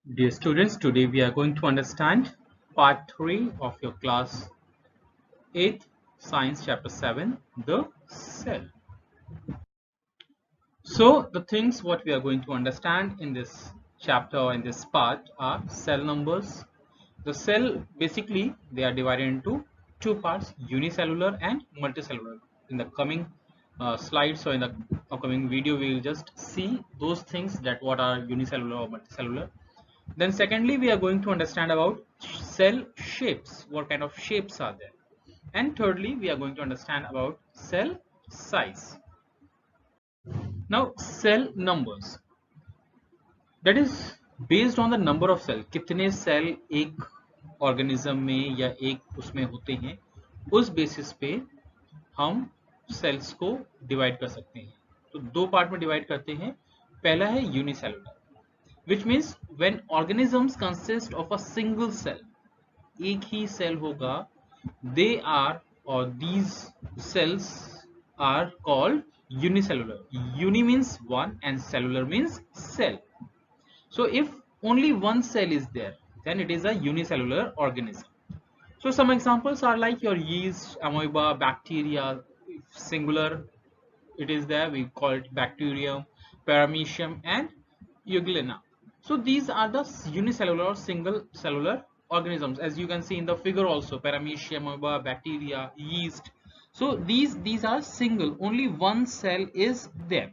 Dear students, today we are going to understand part 3 of your class 8 science chapter 7, the cell. So the things what we are going to understand in this chapter, in this part, are cell numbers. The cell, basically they are divided into two parts, unicellular and multicellular. In the coming slides or in the upcoming video we will just see those things, that what are unicellular or multicellular. Then secondly, we are going to understand about cell shapes, what kind of shapes are there. And thirdly, we are going to understand about cell size. Now, cell numbers, that is based on the number of cell, कितने cell एक organism में या एक उसमें होते हैं, उस basis पे हम सेल्स को डिवाइड कर सकते हैं. तो दो पार्ट में डिवाइड करते हैं. पहला है unicellular, which means when organisms consist of a single cell, एक ही सेल होगा, they are or these cells are called unicellular. Uni means one and cellular means cell. So if only one cell is there, then it is a unicellular organism. So some examples are like your yeast, amoeba, bacteria. If singular it is there, we call it bacterium, paramecium and euglena. So these are the unicellular or single cellular organisms, as you can see in the figure also, paramecium, amoeba, bacteria, yeast. So these are single, only one cell is there.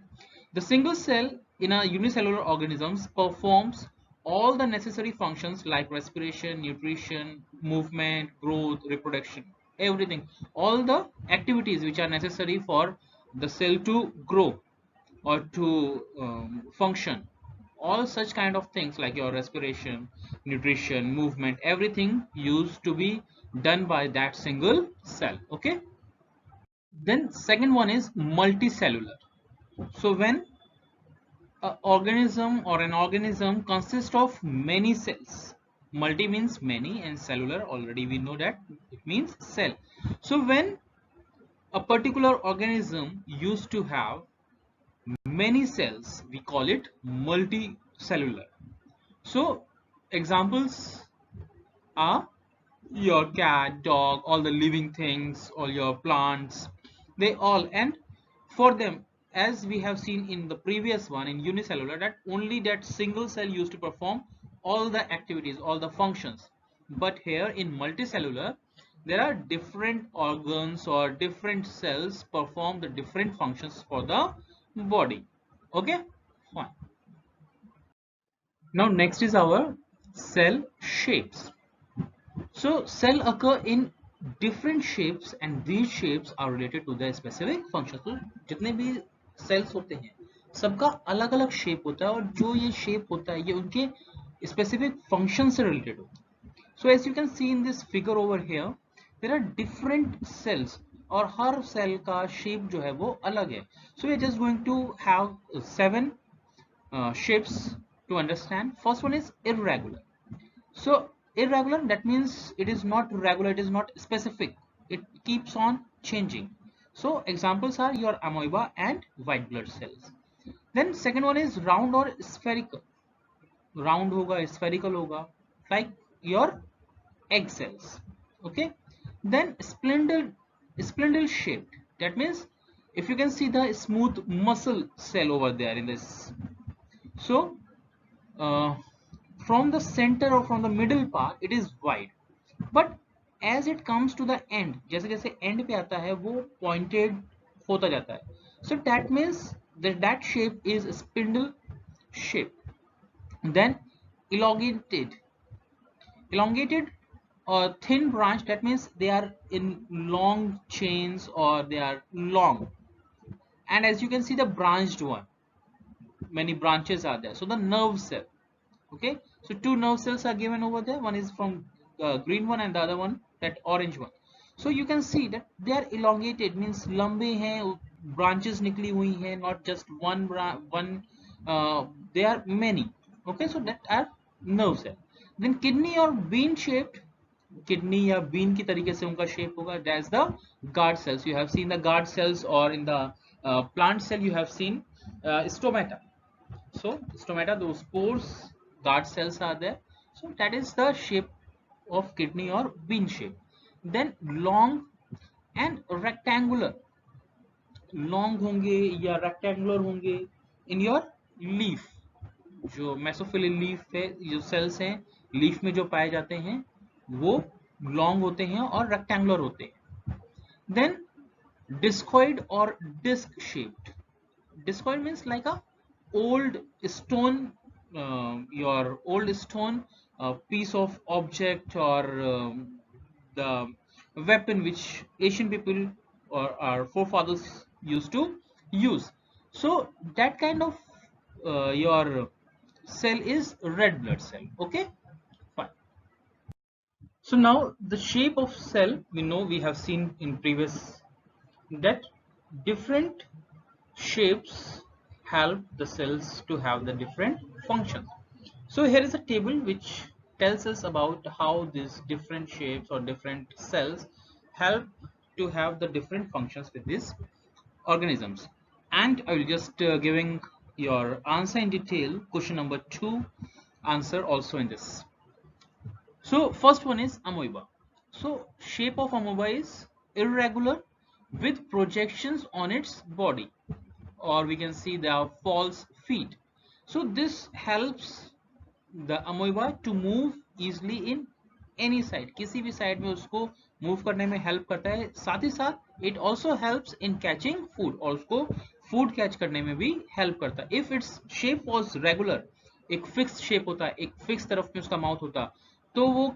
The single cell in a unicellular organisms performs all the necessary functions like respiration, nutrition, movement, growth, reproduction, everything, all the activities which are necessary for the cell to grow or to function. All such kind of things like your respiration, nutrition, movement, everything used to be done by that single cell. Okay. Then second one is multicellular. So when an organism consists of many cells. Multi means many and cellular, already we know that it means cell. So when a particular organism used to have many cells, we call it multicellular. So examples are your cat, dog, all the living things, all your plants, they all, and for them, as we have seen in the previous one in unicellular, that only that single cell used to perform all the activities, all the functions. But here in multicellular, there are different organs or different cells perform the different functions for the body. Okay, fine. Now next is our cell shapes. So cell occur in different shapes and these shapes are related to the specific function. तो जितने भी cells होते हैं सबका अलग अलग shape होता है और जो ये शेप होता है ये उनके specific function से related होता है. So as you can see in this figure over here, there are different cells और हर cell का shape जो है वो अलग है. So we are just going to have 7 shapes to understand. First one is irregular. So irregular, that means it is not regular, it is not specific, it keeps on changing. So examples are your amoeba and white blood cells. Then second one is round or spherical. Round hoga, spherical hoga, like your egg cells. Okay. Then spindle shaped, that means if you can see the smooth muscle cell over there in this. So uh, from the center or from the middle part it is wide, but as it comes to the end, जैसे जैसे end पे आता है वो pointed होता जाता है. So that means that shape is spindle shape. Then elongated, or thin branch, that means they are in long chains or they are long. And as you can see the branched one, many branches are there. So the nerve cell. Okay, so two nerve cells are given over there, one is from the green one and the other one that orange one. So you can see that they are elongated, means lambe hain, branches nikli hui hain, not just one, they are many. Okay, so that are nerve cell. Then kidney or bean shaped, kidney या bean की तरीके से उनका shape होगा, that's the guard cells. You have seen the guard cells, or in the plant cell you have seen stomata. So stomata, those pores guard cells are there. So that is the shape of kidney or bean shape. Then long and rectangular, long होंगे या rectangular होंगे in your leaf, जो mesophyll leaf है, जो sales हैं leaf में जो पाए जाते हैं वो लॉन्ग होते हैं और रेक्टेंगुलर होते हैं. Then discoid or disc shaped. Discoid means like a old stone, your old stone piece of object or the weapon which Asian people or our forefathers used to use. So that kind of your cell is red blood cell. Okay, fine. So now the shape of cell, we know, we have seen in previous that different shapes help the cells to have the different functions. So here is a table which tells us about how these different shapes or different cells help to have the different functions with these organisms. And I will just giving your answer in detail, question number 2 answer also in this. So first one is amoeba. So shape of amoeba is irregular with projections on its body, or we can see the false feet. So this helps the amoeba to move easily in any side, किसी भी side में उसको move करने में help करता है. साथ ही साथ it also helps in catching food, और उसको food catch करने में भी help करता है. If its shape was regular, एक fixed shape होता है, एक fixed तरफ में उसका mouth होता, तो वो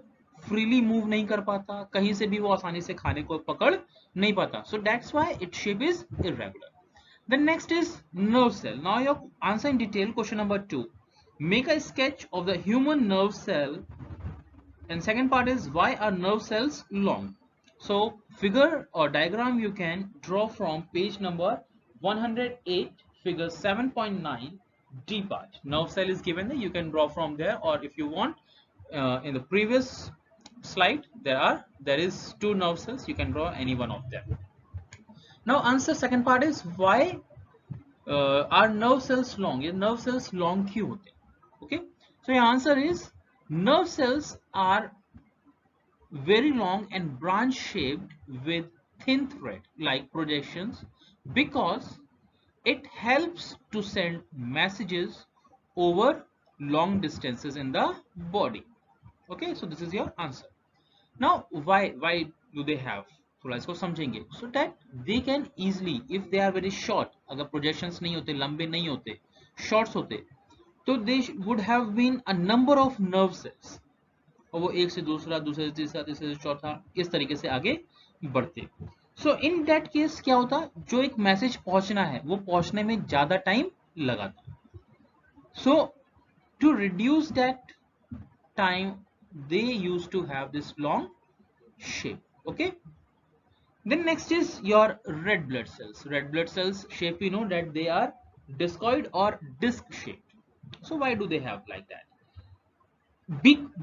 freely move नहीं कर पाता, कहीं से भी वो आसानी से खाने को पकड़ नहीं पाता. So that's why its shape is irregular. The next is nerve cell. Now your answer in detail, question number 2. Make a sketch of the human nerve cell. And second part is, why are nerve cells long? So figure or diagram you can draw from page number 108, figure 7.9, D part. Nerve cell is given there, you can draw from there, or if you want, in the previous slide there is 2 nerve cells, you can draw any one of them. Now answer second part is, why are nerve cells long? ये nerve cells long क्यों होते हैं? Okay, so your answer is, nerve cells are very long and branch shaped with thin thread like projections, because it helps to send messages over long distances in the body. Okay, so this is your answer. Now why do they have, थोड़ा इसको समझेंगे. So that they can easily, if they are very short, अगर projections नहीं होते, लंबे नहीं होते, shorts होते, तो they would have been a number of nerve cells, और वो एक से दूसरा, दूसरे से तीसरा, तीसरे से चौथा, इस तरीके से आगे बढ़ते. So in that case क्या होता, जो एक मैसेज पहुंचना है वो पहुंचने में ज्यादा टाइम लगाता. So to reduce that time, they used to have this long shape. Okay, then next is your red blood cells. Red blood cells shape, you know that they are discoid or disc shaped. So why do they have like that?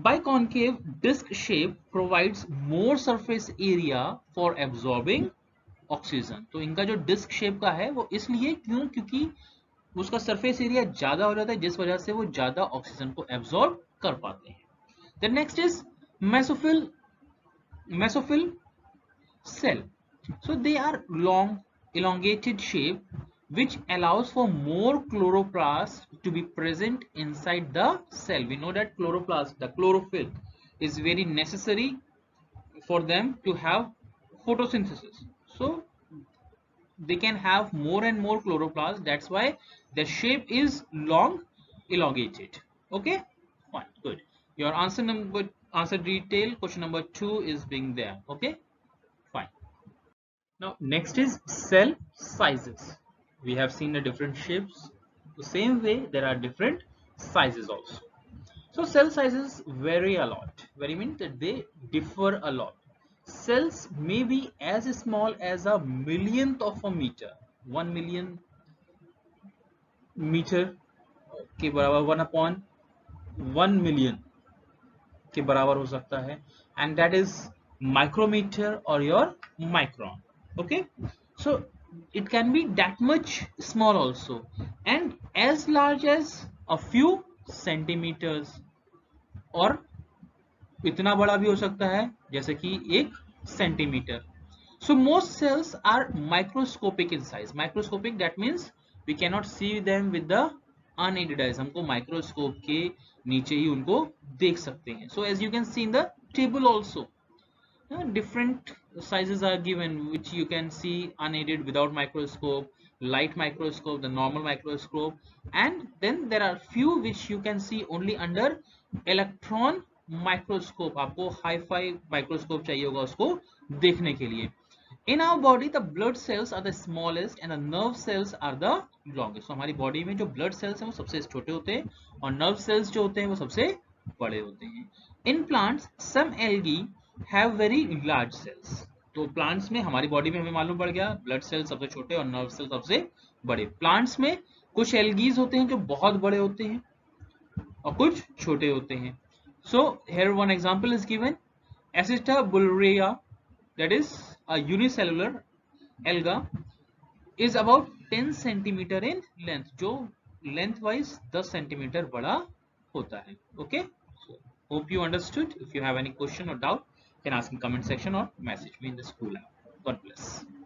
Biconcave disc shape provides more surface area for absorbing oxygen. तो इनका जो disc shape का है वो इसलिए क्यों, क्योंकि उसका सरफेस एरिया ज्यादा हो जाता है, जिस वजह से वो ज्यादा ऑक्सीजन को एब्जॉर्ब कर पाते हैं. The next is mesophyll cell. So they are long, elongated shape which allows for more chloroplast to be present inside the cell. We know that chloroplast, the chlorophyll, is very necessary for them to have photosynthesis. So they can have more and more chloroplast. That's why the shape is long, elongated. Okay, fine, good. Your answer detail, question number 2 is being there. Okay, fine. Now next is cell sizes. We have seen the different shapes. The same way there are different sizes also. So cell sizes vary a lot. Vary means that they differ a lot. Cells may be as small as a millionth of a meter. 1 million meter के बराबर 1/1 million के बराबर हो सकता है, and that is micrometer or your micron. Okay, so it can be that much small also, and as large as a few centimetres, और इतना बड़ा भी हो सकता है जैसे कि 1 centimetre. So most cells are microscopic in size. Microscopic, that means we cannot see them with the unaided eyes. हमको माइक्रोस्कोप के नीचे ही उनको देख सकते हैं. So as you can see in the table also, different sizes are given which you can see unaided, without microscope, light microscope, the normal microscope, and then there are few which you can see only under electron microscope. आपको hi-fi microscope चाहिए होगा उसको देखने के लिए. In our body, the blood cells are the smallest and the nerve cells are the longest. So हमारी body में जो ब्लड सेल्स हैं वो सबसे छोटे होते हैं और नर्व सेल्स जो होते हैं वो सबसे बड़े होते हैं. In plants, some algae have very large cells. तो प्लांट्स में, हमारी बॉडी में हमें मालूम पड़ गया ब्लड सेल सबसे छोटे और नर्व सेल सबसे बड़े. प्लांट्स में कुछ एल्गीज होते हैं जो बहुत बड़े होते हैं और कुछ छोटे होते हैं. So here one example is given. Acetabulria, that is a unicellular alga, is about 10 centimeter in length, जो length wise 10 centimeter बड़ा होता है. Okay, so hope you understood. If you have any question or doubt, you can ask in comment section or message me in the school app. God bless.